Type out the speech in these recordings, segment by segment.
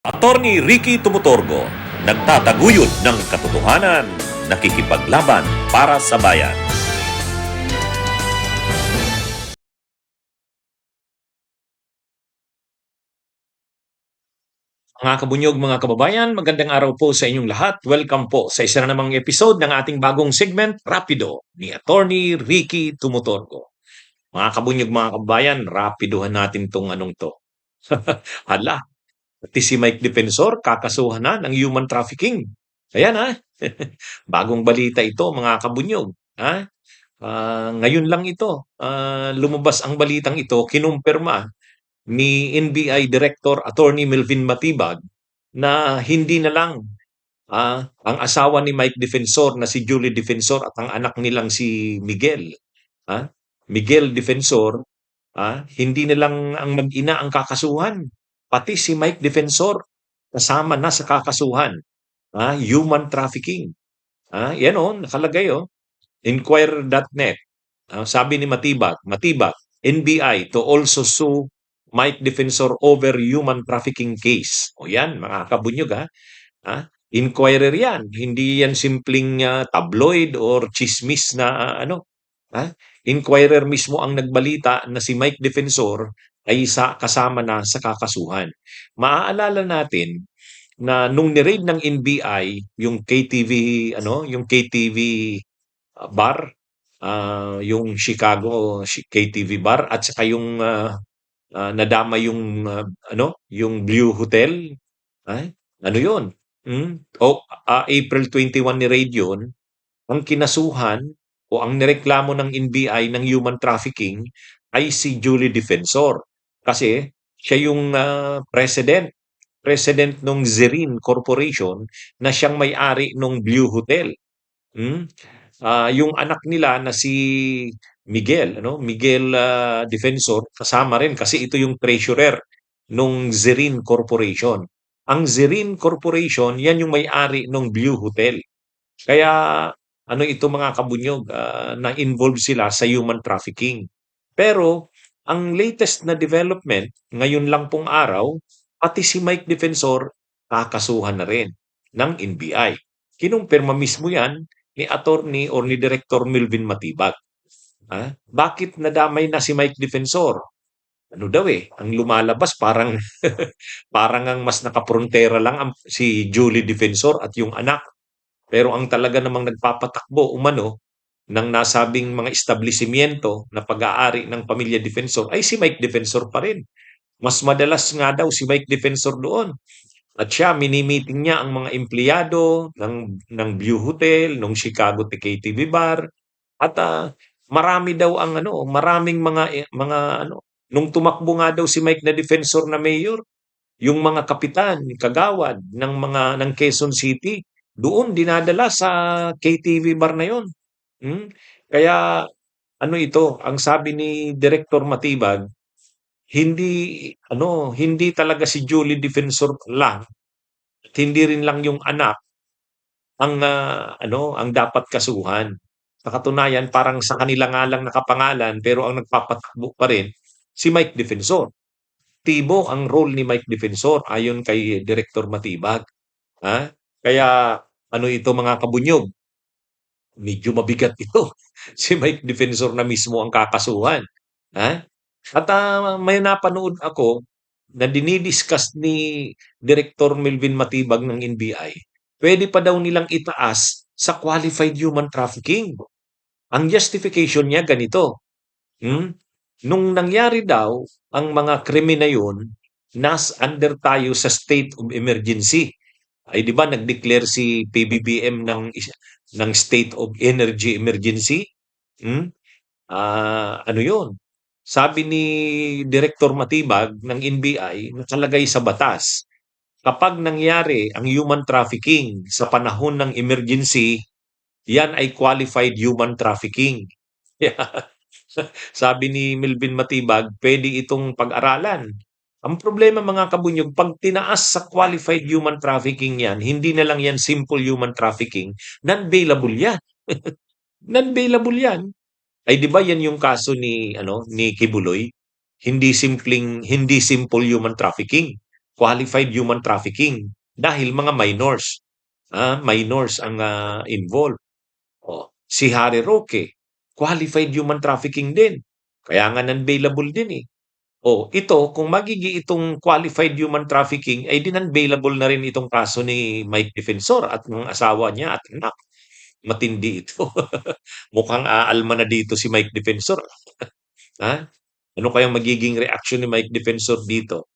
Attorney Ricky Tumutorgo, nagtataguyod ng katotohanan, nakikipaglaban para sa bayan. Mga kabunyog, mga kababayan, magandang araw po sa inyong lahat. Welcome po sa isa na namang episode ng ating bagong segment, Rapido, ni Attorney Ricky Tumutorgo. Mga kabunyog, mga kababayan, rapidohan natin tong anong to. Hala, pati si Mike Defensor, kakasuhan na ng human trafficking. Ayan ha, bagong balita ito mga kabunyog. Ha? Ngayon lang ito, lumabas ang balitang ito, kinumpirma ni NBI Director Attorney Melvin Matibag na hindi na lang ang asawa ni Mike Defensor na si Julie Defensor at ang anak nilang si Miguel, ah, Miguel Defensor, hindi na lang ang mag-ina ang kakasuhan, pati si Mike Defensor kasama na sa kakasuhan, human trafficking. 'Yan oh, nakalagay oh, Inquirer.net. Sabi ni Matibag, NBI to also sue Mike Defensor over human trafficking case. O yan, mga kabunyog ha. Inquirer yan. Hindi yan simpleng tabloid or chismis na ha? Inquirer mismo ang nagbalita na si Mike Defensor ay kasama na sa kakasuhan. Maaalala natin na nung ni-raid ng NBI yung KTV yung KTV bar, yung Chicago KTV bar at saka yung nadama yung yung Blue Hotel. Ay, ano 'yun? April 21 ni-raid 'yun. Ang kinasuhan o ang nireklamo ng NBI ng human trafficking ay si Julie Defensor. Kasi siya yung president ng Zerin Corporation na siyang may-ari ng Blue Hotel. Hmm? Yung anak nila na si Miguel, Miguel Defensor, kasama rin kasi ito yung treasurer nung Zerin Corporation. Ang Zerin Corporation, yan yung may-ari ng Blue Hotel. Kaya ito mga kabunyog, na-involve sila sa human trafficking. Pero ang latest na development, ngayon lang pong araw, pati si Mike Defensor kakasuhan na rin ng NBI. Kinumpirma mismo yan ni attorney or ni Director Melvin Matibag. Bakit nadamay na si Mike Defensor? Ano daw ang lumalabas parang parang ang mas nakaprontera lang si Julie Defensor at yung anak. Pero ang talaga namang nagpapatakbo umano ng nasabing mga establishmento na pag-aari ng pamilya Defensor ay si Mike Defensor pa rin. Mas madalas nga daw si Mike Defensor doon. At siya, mini-meeting niya ang mga empleyado ng Blue Hotel, ng Chicago KTV Bar, at marami daw ang maraming mga nung tumakbo nga daw si Mike na Defensor na mayor, yung mga kapitan, kagawad ng Quezon City, doon dinadala sa KTV bar na yon. Kaya ang sabi ni Director Matibag, hindi talaga si Julie Defensor lang at hindi rin lang yung anak ang dapat kasuhan. Sa katunayan, parang sa kanila nga lang nakapangalan pero ang nagpapatakbo pa rin si Mike Defensor. Aktibo ang role ni Mike Defensor ayon kay Director Matibag. Kaya ito mga kabunyog, medyo mabigat ito. Si Mike Defensor na mismo ang kakasuhan. At may napanood ako na dinidiscuss ni Director Melvin Matibag ng NBI, pwede pa daw nilang itaas sa qualified human trafficking. Ang justification niya ganito, nung nangyari daw ang mga krimen na yun, under tayo sa state of emergency. Ay 'di ba nag-declare si PBBM ng state of energy emergency? Ano 'yun? Sabi ni Director Matibag ng NBI, nakalagay sa batas, kapag nangyari ang human trafficking sa panahon ng emergency, yan ay qualified human trafficking. Sabi ni Melvin Matibag, pwede itong pag-aralan. Ang problema mga kabunyog, pag tinaas sa qualified human trafficking yan, hindi na lang yan simple human trafficking, non-bailable yan. Non-bailable yan. Ay 'di ba yan yung kaso ni ni Kibuloy? Hindi simple human trafficking. qualified human trafficking dahil mga minors. Minors ang involved. Si Harry Roque, qualified human trafficking din. Kaya nga non-bailable din eh. Ito, kung magigi itong qualified human trafficking, ay din-unbailable na rin itong kaso ni Mike Defensor at ng asawa niya at anak. Matindi ito. Mukhang aalma na dito si Mike Defensor. Ha? Ano kayang magiging reaksyon ni Mike Defensor dito?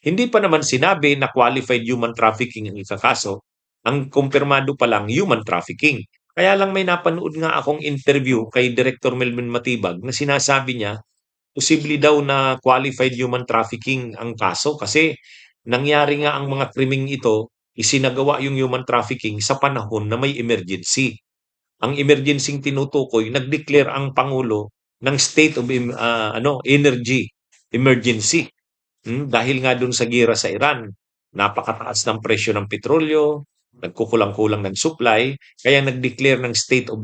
Hindi pa naman sinabi na qualified human trafficking ang ikakaso. Ang kumpirmado pa lang human trafficking. Kaya lang may napanood nga akong interview kay Director Melvin Matibag na sinasabi niya, posible daw na qualified human trafficking ang kaso kasi nangyari nga ang mga krimeng ito, isinagawa yung human trafficking sa panahon na may emergency. Ang emergency tinutukoy, nag-declare ang Pangulo ng state of energy emergency. Dahil nga dun sa gira sa Iran, napakataas ng presyo ng petrolyo, nagkukulang-kulang ng supply, kaya nag-declare ng state of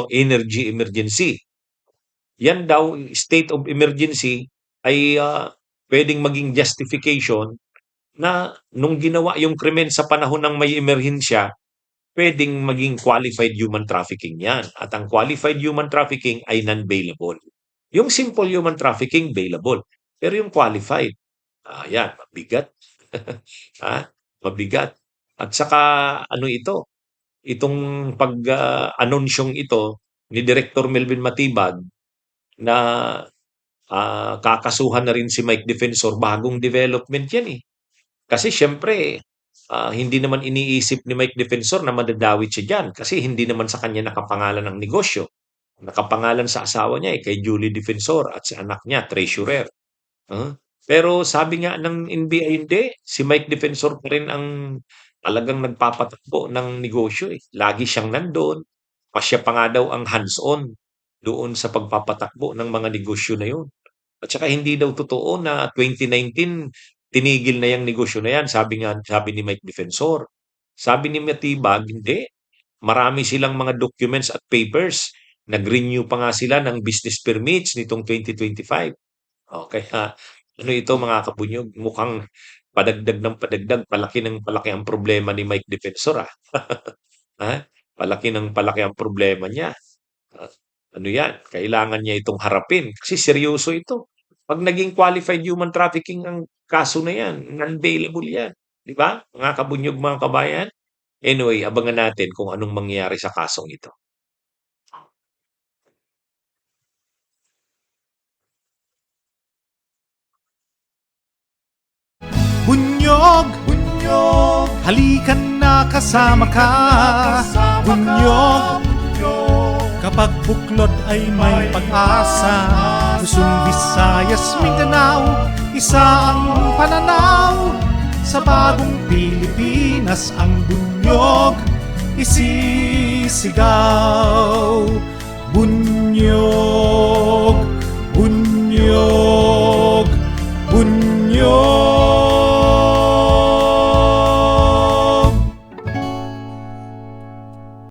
energy emergency. Yan daw, state of emergency ay pwedeng maging justification na nung ginawa yung krimen sa panahon ng may emerhensya, pwedeng maging qualified human trafficking yan. At ang qualified human trafficking ay non-bailable. Yung simple human trafficking, bailable. Pero yung qualified, yan, mabigat. Mabigat. At saka, itong pag-anonsyong ito ni Director Melvin Matibag na kakasuhan na rin si Mike Defensor, bagong development yan eh. Kasi syempre, hindi naman iniisip ni Mike Defensor na madadawit siya dyan kasi hindi naman sa kanya nakapangalan ng negosyo. Nakapangalan sa asawa niya kay Julie Defensor at sa anak niya, treasurer. Pero sabi nga ng NBI hindi, si Mike Defensor pa rin ang talagang nagpapatakbo ng negosyo eh. Lagi siyang nandun. Siya pa nga daw ang hands-on doon sa pagpapatakbo ng mga negosyo na yun. At saka hindi daw totoo na 2019 tinigil na yung negosyo na yan, sabi ni Mike Defensor. Sabi ni Matibag, hindi. Marami silang mga documents at papers. Nag-renew pa nga sila ng business permits nitong 2025. Okay, ano ito mga kabunyog? Mukhang padagdag ng padagdag, palaki ng palaki ang problema ni Mike Defensor. Palaki ng palaki ang problema niya. Ano yan? Kailangan niya itong harapin. Kasi seryoso ito. Pag naging qualified human trafficking ang kaso na yan, non-bailable yan. Di ba? Mga kabunyog, mga kabayan. Anyway, abangan natin kung anong mangyayari sa kasong ito. Bunyog, bunyog, halikan na kasama ka. Bunyog, kapag buklod ay may pag-asa. Luzon, Visayas, Mindanao, isa ang pananaw. Sa bagong Pilipinas ang bunyog isisigaw. Bunyog.